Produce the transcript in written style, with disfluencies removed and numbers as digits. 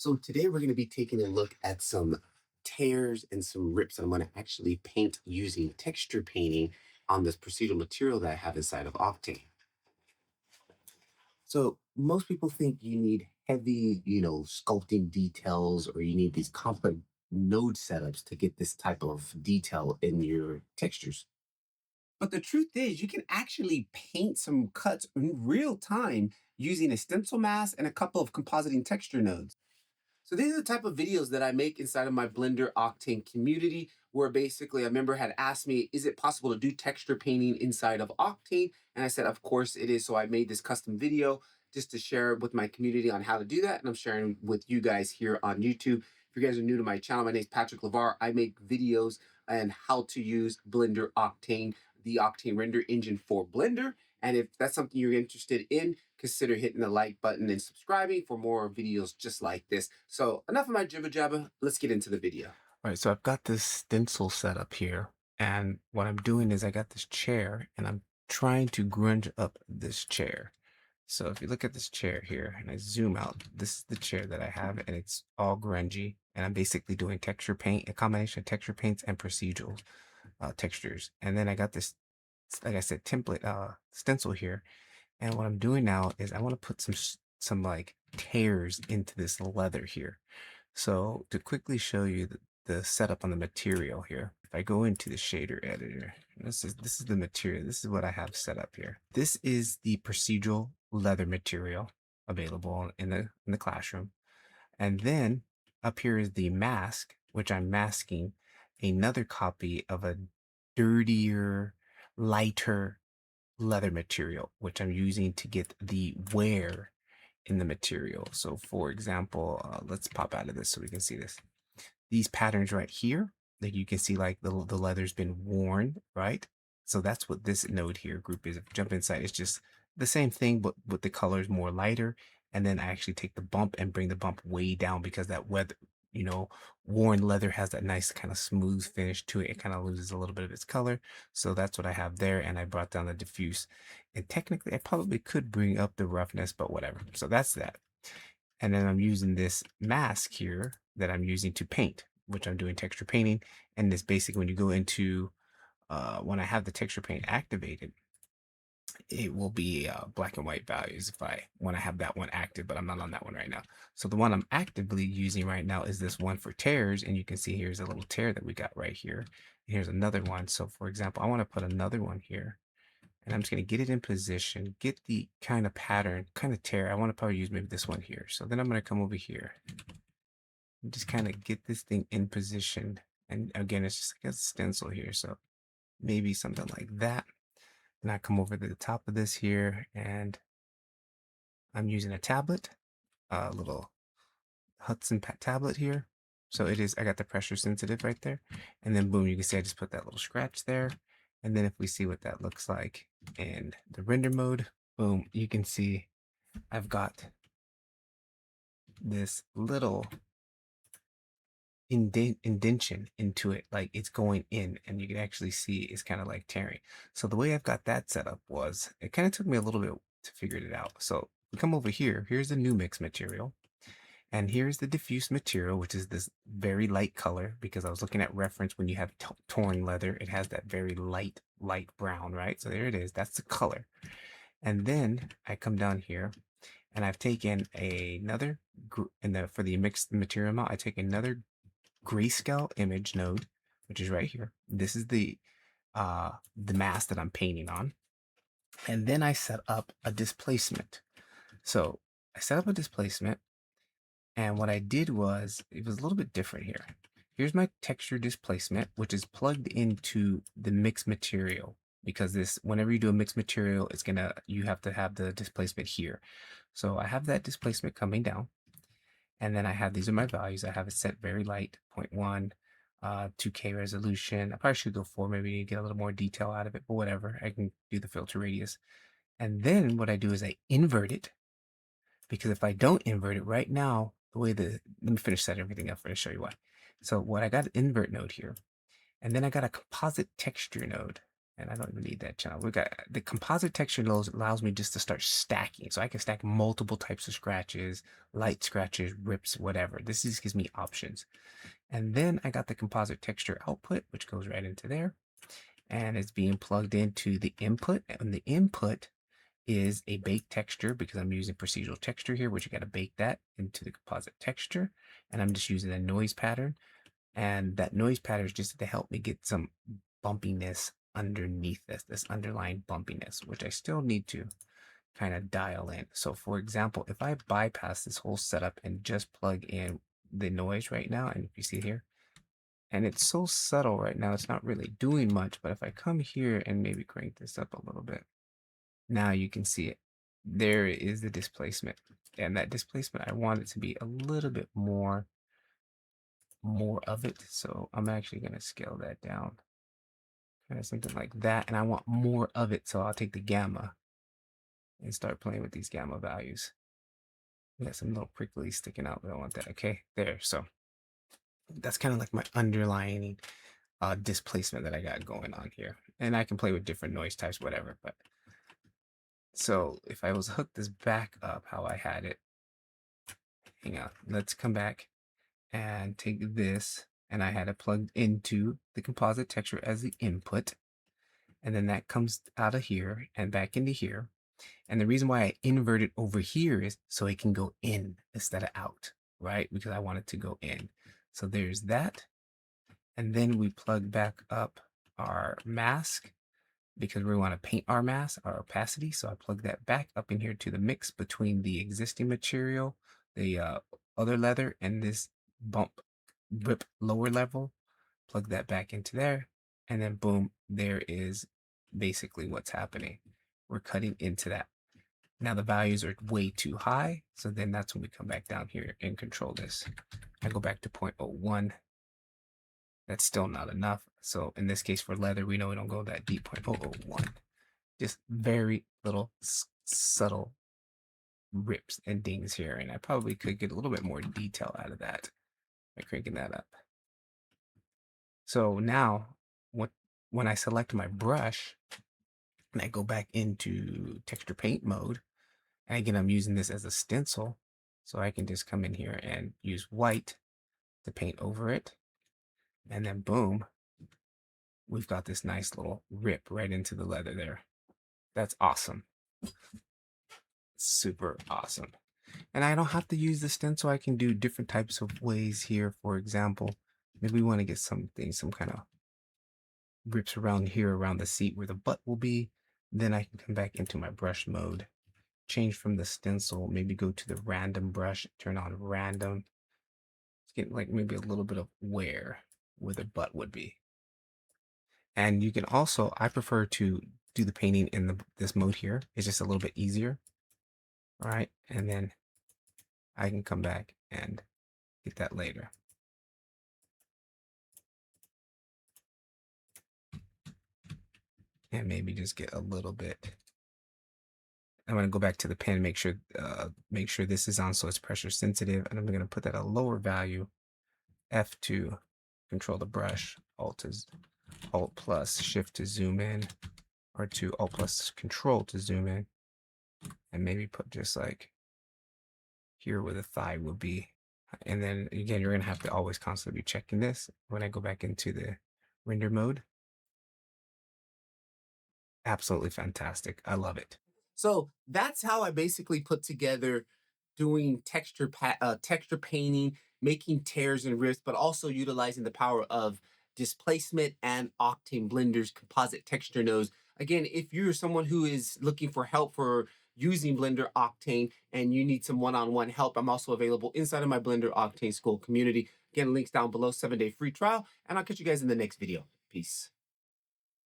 So today we're going to be taking a look at some tears and some rips. I'm going to actually paint using texture painting on this procedural material that I have inside of Octane. So most people think you need heavy, sculpting details, or you need these complex node setups to get this type of detail in your textures. But the truth is, you can actually paint some cuts in real time using a stencil mask and a couple of compositing texture nodes. So these are the type of videos that I make inside of my Blender Octane community, where basically a member had asked me, is it possible to do texture painting inside of Octane? And I said, of course it is. So I made this custom video just to share with my community on how to do that. And I'm sharing with you guys here on YouTube. If you guys are new to my channel, my name is Patrick LeVar. I make videos on how to use Blender Octane, the Octane render engine for Blender. And if that's something you're interested in, consider hitting the like button and subscribing for more videos just like this. So enough of my jibber jabber. Let's get into the video. All right, so I've got this stencil set up here, and what I'm doing is I got this chair, and I'm trying to grunge up this chair. So if you look at this chair here, and I zoom out, this is the chair that I have, and it's all grungy, and I'm basically doing texture paint, a combination of texture paints and procedural textures. And then I got this, like I said, template stencil here, and what I'm doing now is I want to put some like tears into this leather here. So to quickly show you the setup on the material here, if I go into the shader editor, this is the material. This is what I have set up here. This is the procedural leather material available in the classroom. And then up here is the mask, which I'm masking another copy of a dirtier, lighter leather material, which I'm using to get the wear in the material. So for example, let's pop out of this so we can see this. These patterns right here, that you can see like the leather's been worn, right? So that's what this node here group is. If you jump inside, it's just the same thing, but with the colors more lighter. And then I actually take the bump and bring the bump way down because that weather, you know, worn leather has that nice kind of smooth finish to it. It kind of loses a little bit of its color. So that's what I have there. And I brought down the diffuse. And technically, I probably could bring up the roughness, but whatever. So that's that. And then I'm using this mask here that I'm using to paint, which I'm doing texture painting. And this basically, when you go into, when I have the texture paint activated, it will be black and white values if I want to have that one active, but I'm not on that one right now. So the one I'm actively using right now is this one for tears. And you can see here's a little tear that we got right here. And here's another one. So for example, I want to put another one here. And I'm just going to get it in position, get the kind of pattern, kind of tear. I want to probably use maybe this one here. So then I'm going to come over here and just kind of get this thing in position. And again, it's just like a stencil here. So maybe something like that. And I come over to the top of this here, and I'm using a tablet, a little Hudson tablet here. So it is, I got the pressure sensitive right there. And then boom, you can see I just put that little scratch there. And then if we see what that looks like in the render mode, boom, you can see I've got this little indentation into it, like it's going in, and you can actually see it's kind of like tearing. So the way I've got that set up was, it kind of took me a little bit to figure it out. So we come over here, here's the new mix material. And here's the diffuse material, which is this very light color, because I was looking at reference when you have torn leather, it has that very light brown, right? So there it is. That's the color. And then I come down here and I've taken another, for the mixed material amount, I take another grayscale image node, which is right here. This is the mask that I'm painting on. And then I set up a displacement. So I set up a displacement. And what I did was, it was a little bit different here. Here's my texture displacement, which is plugged into the mixed material, because this, whenever you do a mixed material, you have to have the displacement here. So I have that displacement coming down, and then I have, these are my values. I have it set very light, 0.1, 2K resolution. I probably should go 4, maybe get a little more detail out of it, but whatever. I can do the filter radius. And then what I do is I invert it, because if I don't invert it right now, let me finish setting everything up to show you why. So what I got an invert node here, and then I got a composite texture node. And I don't even need that channel. We got the composite texture allows me just to start stacking. So I can stack multiple types of scratches, light scratches, rips, whatever. This just gives me options. And then I got the composite texture output, which goes right into there. And it's being plugged into the input. And the input is a baked texture because I'm using procedural texture here, which you got to bake that into the composite texture. And I'm just using a noise pattern. And that noise pattern is just to help me get some bumpiness underneath this underlying bumpiness, which I still need to kind of dial in. So for example, if I bypass this whole setup and just plug in the noise right now, and if you see here, and it's so subtle right now, it's not really doing much, but if I come here and maybe crank this up a little bit, now you can see it. There is the displacement. And that displacement, I want it to be a little bit more of it. So I'm actually going to scale that down. Kind of something like that. And I want more of it. So I'll take the gamma and start playing with these gamma values. We got some little prickly sticking out, but I want that. Okay, there. So that's kind of like my underlying displacement that I got going on here. And I can play with different noise types, whatever. But so if I was to hook this back up how I had it, hang on, let's come back and take this, and I had it plugged into the composite texture as the input. And then that comes out of here and back into here. And the reason why I invert it over here is so it can go in instead of out, right? Because I want it to go in. So there's that. And then we plug back up our mask because we want to paint our mask, our opacity. So I plug that back up in here to the mix between the existing material, the other leather, and this bump whip lower level. Plug that back into there. And then boom, there is basically what's happening. We're cutting into that. Now the values are way too high. So then that's when we come back down here and control this. I go back to 0.01. That's still not enough. So in this case for leather, we know we don't go that deep, 0.001. Just very little subtle rips and dings here. And I probably could get a little bit more detail out of that by cranking that up. So now when I select my brush and I go back into texture paint mode, and again, I'm using this as a stencil, so I can just come in here and use white to paint over it. And then boom, we've got this nice little rip right into the leather there. That's awesome. Super awesome. And I don't have to use the stencil. I can do different types of ways here. For example, maybe we want to get some kind of rips around here, around the seat where the butt will be. Then I can come back into my brush mode, change from the stencil, maybe go to the random brush, turn on random. It's getting like maybe a little bit of where the butt would be. And you can also, I prefer to do the painting in this mode here. It's just a little bit easier. All right. And then I can come back and get that later. And maybe just get a little bit. I'm going to go back to the pen, make sure this is on so it's pressure sensitive. And I'm going to put that at a lower value, F2, control the brush, Alt plus Shift to zoom in, or to Alt plus Control to zoom in. And maybe put just like here where the thigh will be. And then again, you're going to have to always constantly be checking this. When I go back into the render mode, absolutely fantastic. I love it. So that's how I basically put together doing texture painting, making tears and rips, but also utilizing the power of displacement and Octane Blender's composite texture nodes. Again, if you're someone who is looking for help for using Blender Octane and you need some one-on-one help, I'm also available inside of my Blender Octane School community. Again, links down below, 7-day free trial, and I'll catch you guys in the next video. Peace.